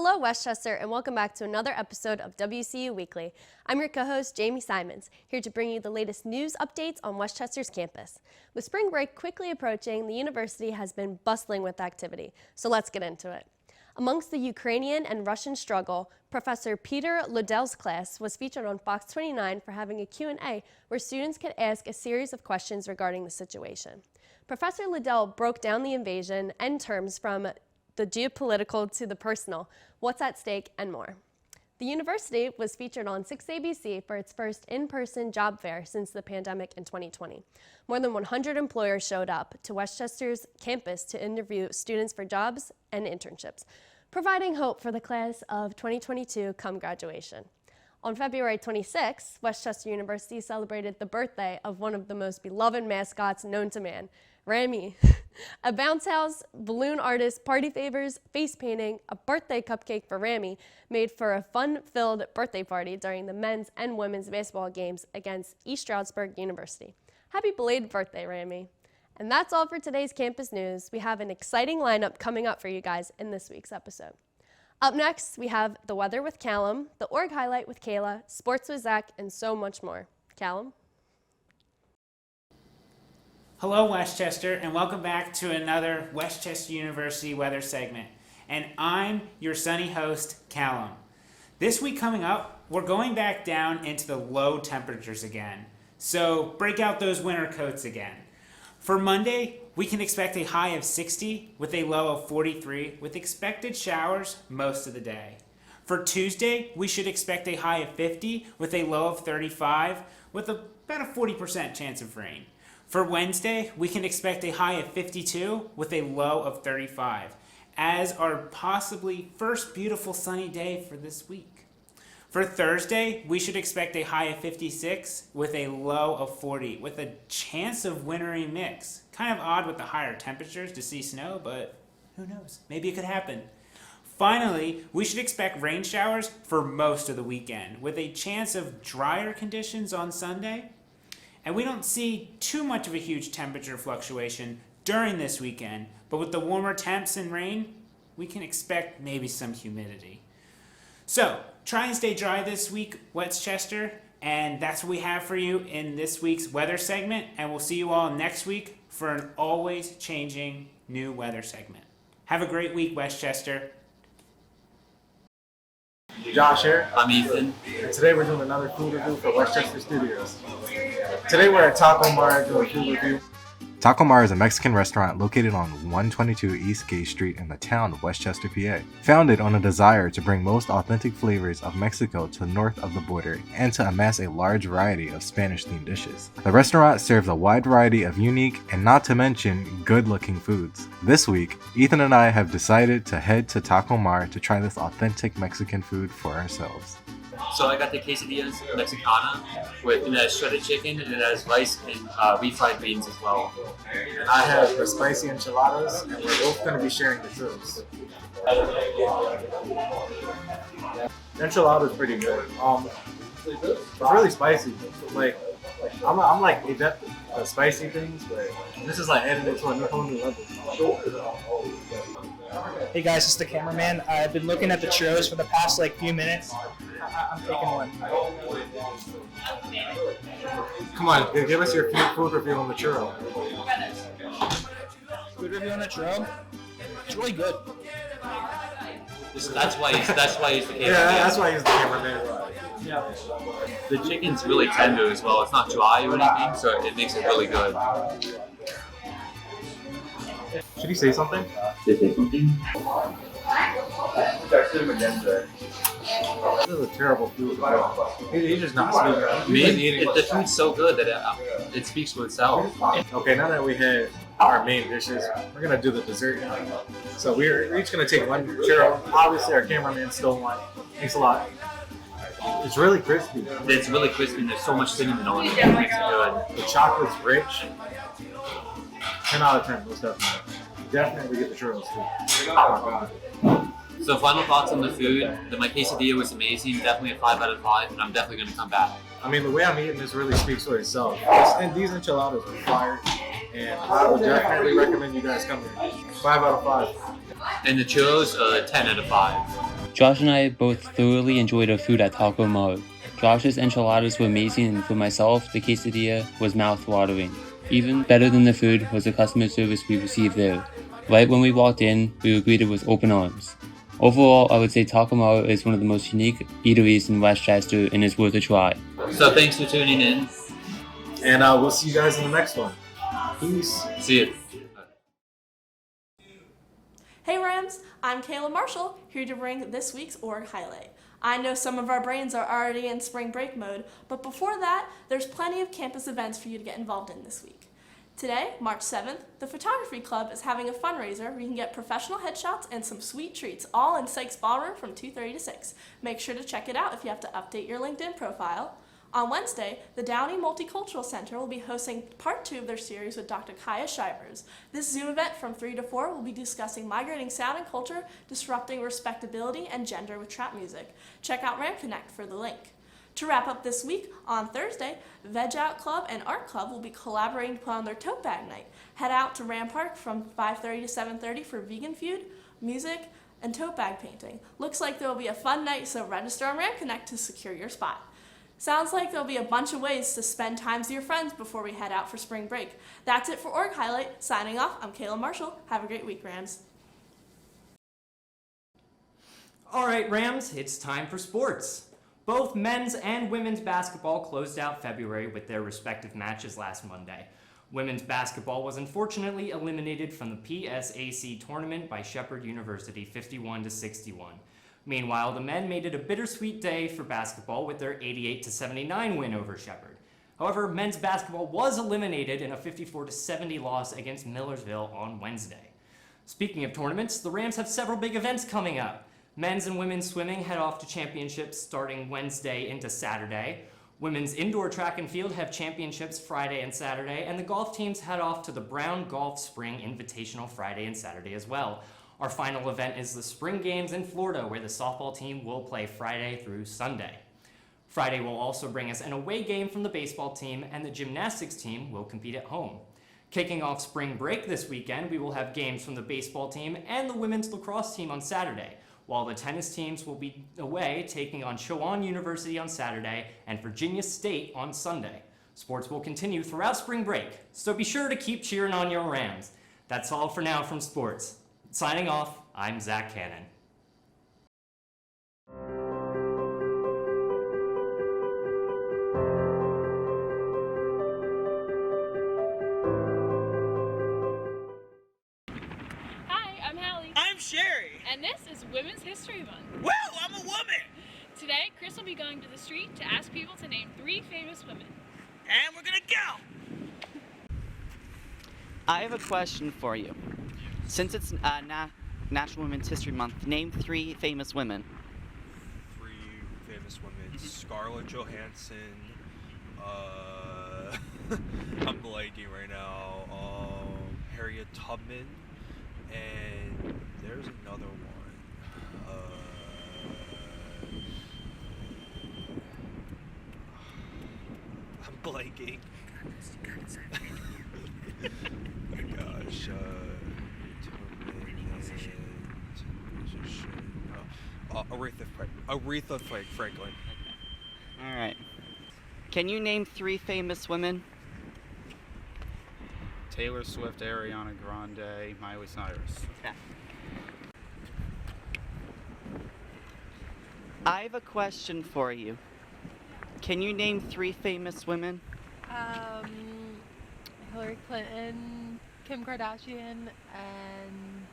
Hello, Westchester, and welcome back to another episode of WCU Weekly. I'm your co-host, Jamie Simonds, here to bring you the latest news updates on Westchester's campus. With spring break quickly approaching, the university has been bustling with activity, so let's get into it. Amongst the Ukrainian and Russian struggle, Professor Peter Liddell's class was featured on Fox 29 for having a Q&A where students could ask a series of questions regarding the situation. Professor Liddell broke down the invasion and terms from the geopolitical to the personal, what's at stake, and more. The university was featured on 6ABC for its first in-person job fair since the pandemic in 2020. More than 100 employers showed up to Westchester's campus to interview students for jobs and internships, providing hope for the class of 2022 come graduation. On February 26, Westchester University celebrated the birthday of one of the most beloved mascots known to man, Rami. A bounce house, balloon artist, party favors, face painting, a birthday cupcake for Rami made for a fun-filled birthday party during the men's and women's basketball games against East Stroudsburg University. Happy belated birthday, Rami. And that's all for today's campus news. We have an exciting lineup coming up for you guys in this week's episode. Up next, we have the weather with Callum, the org highlight with Kayla, sports with Zack, and so much more. Callum? Hello, Westchester, and welcome back to another Westchester University weather segment. And I'm your sunny host, Callum. This week coming up, we're going back down into the low temperatures again. So break out those winter coats again. For Monday, we can expect a high of 60 with a low of 43 with expected showers most of the day. For Tuesday, we should expect a high of 50 with a low of 35 with about a 40% chance of rain. For Wednesday, we can expect a high of 52 with a low of 35 as our possibly first beautiful sunny day for this week. For Thursday, we should expect a high of 56 with a low of 40 with a chance of wintry mix. Kind of odd with the higher temperatures to see snow, but who knows? Maybe it could happen. Finally, we should expect rain showers for most of the weekend with a chance of drier conditions on Sunday. And we don't see too much of a huge temperature fluctuation during this weekend, but with the warmer temps and rain, we can expect maybe some humidity. So, try and stay dry this week, Westchester, and that's what we have for you in this week's weather segment, and we'll see you all next week for an always changing new weather segment. Have a great week, Westchester. Josh here. I'm Ethan. And today we're doing another food review for Westchester Studios. Today we're at Taco Mar doing a food review. Taco Mar is a Mexican restaurant located on 122 East Gay Street in the town of Westchester, PA. Founded on a desire to bring most authentic flavors of Mexico to the north of the border and to amass a large variety of Spanish-themed dishes. The restaurant serves a wide variety of unique and not to mention good-looking foods. This week, Ethan and I have decided to head to Taco Mar to try this authentic Mexican food for ourselves. So I got the quesadillas Mexicana with it has shredded chicken and it has rice and refried beans as well. I have the spicy enchiladas, and we're both going to be sharing the churros. The enchilada is pretty good. It's really spicy. Like I'm like adept at spicy things, but this is like adding it to a whole new level. Hey guys, it's the cameraman. I've been looking at the churros for the past few minutes. I'm taking one. Come on, give us your food review on the churro. Food review on the churro? It's really good. That's why he's the cameraman. Yeah, that's why he's the cameraman. Yeah. The chicken's really tender as well. It's not dry or anything, so it makes it really good. Should he say something? Did they say something? This is a terrible food. He's just not speaking. The food's so good that it speaks for itself. Okay, now that we had our main dishes, we're gonna do the dessert. So we're each gonna take one churro. Obviously, our cameraman stole one. Thanks a lot. It's really crispy. It's really crispy and there's so much cinnamon on it. It makes it good. The chocolate's rich. 10 out of 10, most definitely. Definitely get the churros too. Oh my god. So final thoughts on the food. My quesadilla was amazing. Definitely a 5 out of 5, and I'm definitely going to come back. I mean, the way I'm eating this really speaks for itself. And these enchiladas are fire, and I would definitely recommend you guys come here. 5 out of 5. And the churros, 10 out of 5. Josh and I both thoroughly enjoyed our food at Taco Mo. Josh's enchiladas were amazing, and for myself, the quesadilla was mouth-watering. Even better than the food was the customer service we received there. Right when we walked in, we were greeted with open arms. Overall, I would say Taco Mo is one of the most unique eateries in Westchester and is worth a try. So thanks for tuning in. And we'll see you guys in the next one. Peace. See you. Hey Rams, I'm Kayla Marshall, here to bring this week's org highlight. I know some of our brains are already in spring break mode, but before that, there's plenty of campus events for you to get involved in this week. Today, March 7th, the Photography Club is having a fundraiser where you can get professional headshots and some sweet treats, all in Sykes Ballroom from 2:30 to 6. Make sure to check it out if you have to update your LinkedIn profile. On Wednesday, the Downey Multicultural Center will be hosting part 2 of their series with Dr. Kaya Shivers. This Zoom event from 3 to 4 will be discussing migrating sound and culture, disrupting respectability and gender with trap music. Check out Ram Connect for the link. To wrap up this week, on Thursday, Veg Out Club and Art Club will be collaborating to put on their tote bag night. Head out to Ram Park from 5:30 to 7:30 for vegan food, music, and tote bag painting. Looks like there will be a fun night, so register on Ram Connect to secure your spot. Sounds like there'll be a bunch of ways to spend time with your friends before we head out for spring break. That's it for Org Highlight. Signing off, I'm Kayla Marshall. Have a great week, Rams. All right, Rams, it's time for sports. Both men's and women's basketball closed out February with their respective matches last Monday. Women's basketball was unfortunately eliminated from the PSAC tournament by Shepherd University 51-61. Meanwhile, the men made it a bittersweet day for basketball with their 88-79 win over Shepherd. However, men's basketball was eliminated in a 54-70 loss against Millersville on Wednesday. Speaking of tournaments, the Rams have several big events coming up. Men's and women's swimming head off to championships starting Wednesday into Saturday. Women's indoor track and field have championships Friday and Saturday, and the golf teams head off to the Brown Golf Spring Invitational Friday and Saturday as well. Our final event is the Spring Games in Florida, where the softball team will play Friday through Sunday. Friday will also bring us an away game from the baseball team, and the gymnastics team will compete at home. Kicking off spring break this weekend, we will have games from the baseball team and the women's lacrosse team on Saturday, while the tennis teams will be away taking on Chowan University on Saturday and Virginia State on Sunday. Sports will continue throughout spring break, so be sure to keep cheering on your Rams. That's all for now from sports. Signing off, I'm Zack Cannon. Hi, I'm Hallie. I'm Sherry. And this is Women's History Month. Well, I'm a woman. Today, Chris will be going to the street to ask people to name 3 famous women. And we're gonna go. I have a question for you. Since it's National Women's History Month, name 3 famous women. 3 famous women. Scarlett Johansson. I'm blanking right now. Harriet Tubman. And there's another one. I'm blanking. Oh my gosh. Aretha Franklin. All right. Can you name 3 famous women? Taylor Swift, Ariana Grande, Miley Cyrus. Okay. I have a question for you. Can you name 3 famous women? Hillary Clinton, Kim Kardashian, and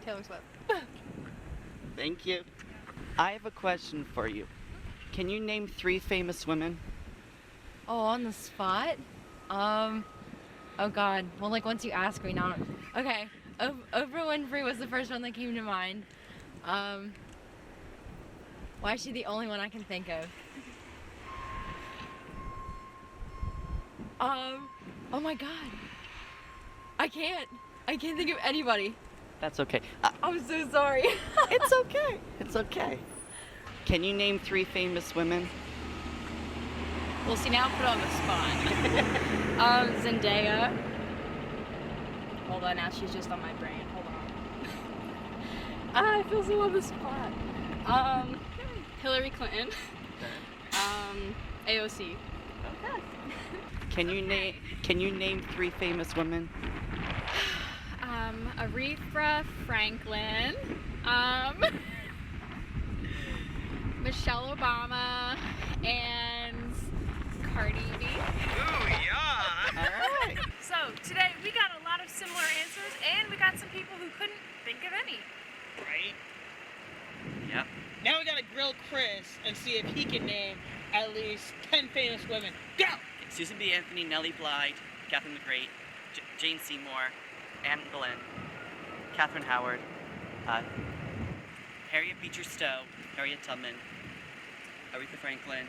Taylor Swift. Thank you. I have a question for you. Can you name 3 famous women? Oh, on the spot? Oh God. Well, like once you ask me now. Okay. Oprah Winfrey was the first one that came to mind. Why is she the only one I can think of? Oh my God. I can't think of anybody. That's okay. I'm so sorry. It's okay. It's okay. Can you name 3 famous women? Well, see, now put on the spot. Zendaya. Hold on, now she's just on my brain. Hold on. I feel so on the spot. Hillary Clinton. AOC. Okay. Can you name 3 famous women? Aretha Franklin. Michelle Obama and Cardi B. Ooh, yeah. All right. So today we got a lot of similar answers, and we got some people who couldn't think of any. Right? Yep. Now we gotta grill Chris and see if he can name at least 10 famous women. Go! Susan B. Anthony, Nellie Bly, Catherine the Great, Jane Seymour, Anne Boleyn, Catherine Howard, Harriet Beecher Stowe, Harriet Tubman, Aretha Franklin,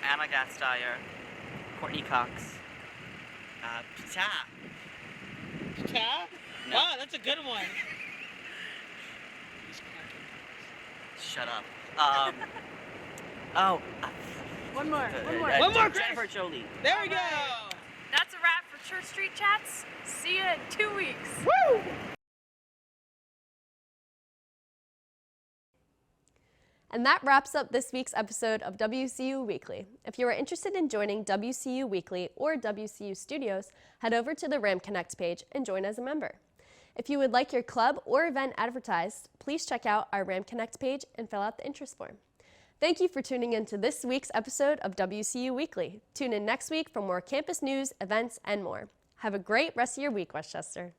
Anna Gasteyer, Courtney Cox, Pita. Pita? No. Wow, that's a good one. Shut up. One more. One more, Chris. Jennifer Jolie. There we go. That's a wrap for Church Street Chats. See you in 2 weeks. Woo! And that wraps up this week's episode of WCU Weekly. If you are interested in joining WCU Weekly or WCU Studios, head over to the Ram Connect page and join as a member. If you would like your club or event advertised, please check out our Ram Connect page and fill out the interest form. Thank you for tuning in to this week's episode of WCU Weekly. Tune in next week for more campus news, events, and more. Have a great rest of your week, Westchester.